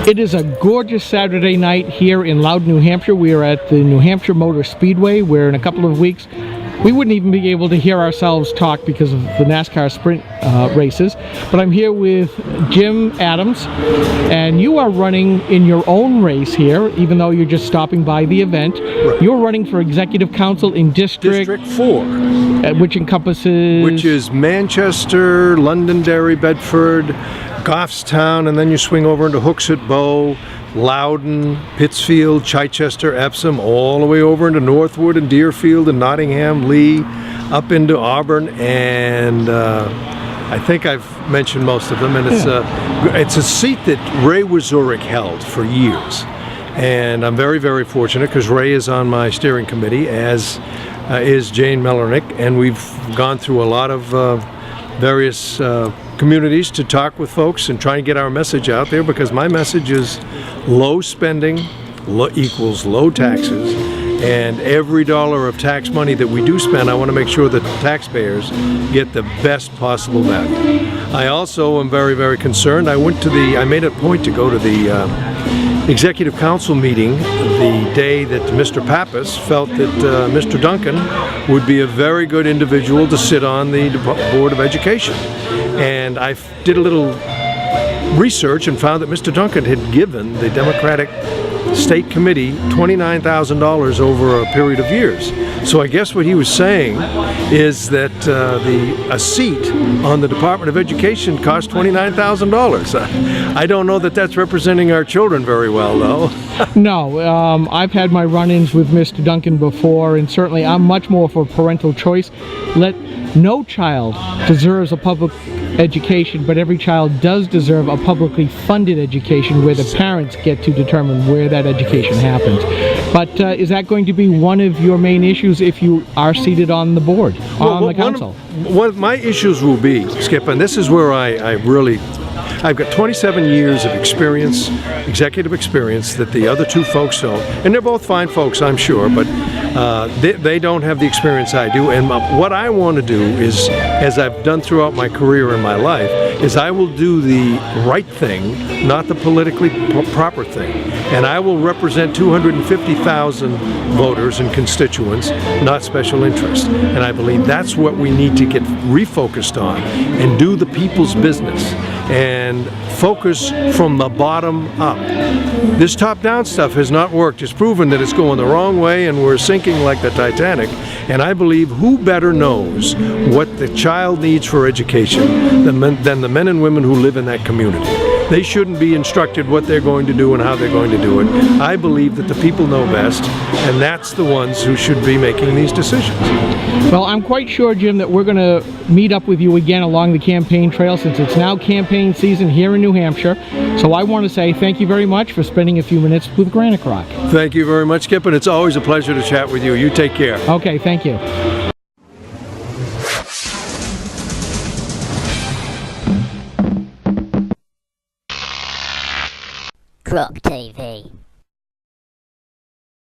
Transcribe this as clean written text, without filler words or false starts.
It is a gorgeous Saturday night here in Loudon, New Hampshire. We are at the New Hampshire Motorspeedway, where in a couple of weeks we wouldn't even be able to hear ourselves talk because of the NASCAR sprint races. But I'm here with Jim Adams, and you are running in your own race here, even though you're just stopping by the event. Right. You're running for Executive Council in District 4. Which encompasses... Which is Manchester, Londonderry, Bedford, Goffstown, and then you swing over into Hooksett Bow, Loudon, Pittsfield, Chichester, Epsom, all the way over into Northwood and Deerfield and Nottingham, Lee, up into Auburn, and I think I've mentioned most of them. And it's a seat that Ray Wazurek held for years, and I'm very, very fortunate because Ray is on my steering committee, as is Jane Mellernick, and we've gone through a lot of various communities to talk with folks and try and get our message out there, because my message is low spending equals low taxes, and every dollar of tax money that we do spend, I want to make sure that taxpayers get the best possible value. I also am very, very concerned. I made a point to go to the Executive Council meeting the day that Mr. Pappas felt that Mr. Duncan would be a very good individual to sit on the Board of Education. And I did a little research and found that Mr. Duncan had given the Democratic State Committee $29,000 over a period of years. So I guess what he was saying is that a seat on the Department of Education cost $29,000. I don't know that that's representing our children very well, though. No, I've had my run-ins with Mr. Duncan before, and certainly I'm much more for parental choice. No child deserves a public education, but every child does deserve a publicly funded education where the parents get to determine where that education happens. But is that going to be one of your main issues if you are seated on the board, on the council? One of my issues will be, Skip, and this is where I've got 27 years of experience, executive experience, that the other two folks don't. And they're both fine folks, I'm sure, but they don't have the experience I do. And what I want to do is, as I've done throughout my career and my life, is I will do the right thing, not the politically proper thing. And I will represent 250,000 voters and constituents, not special interests. And I believe that's what we need to get refocused on and do the people's business and focus from the bottom up. This top-down stuff has not worked. It's proven that it's going the wrong way and we're sinking like the Titanic. And I believe who better knows what the child needs for education than the men and women who live in that community. They shouldn't be instructed what they're going to do and how they're going to do it. I believe that the people know best, and that's the ones who should be making these decisions. Well, I'm quite sure, Jim, that we're going to meet up with you again along the campaign trail, since it's now campaign season here in New Hampshire. So I want to say thank you very much for spending a few minutes with Granite Rock. Thank you very much, Skip, and it's always a pleasure to chat with you. You take care. Okay, thank you. Croc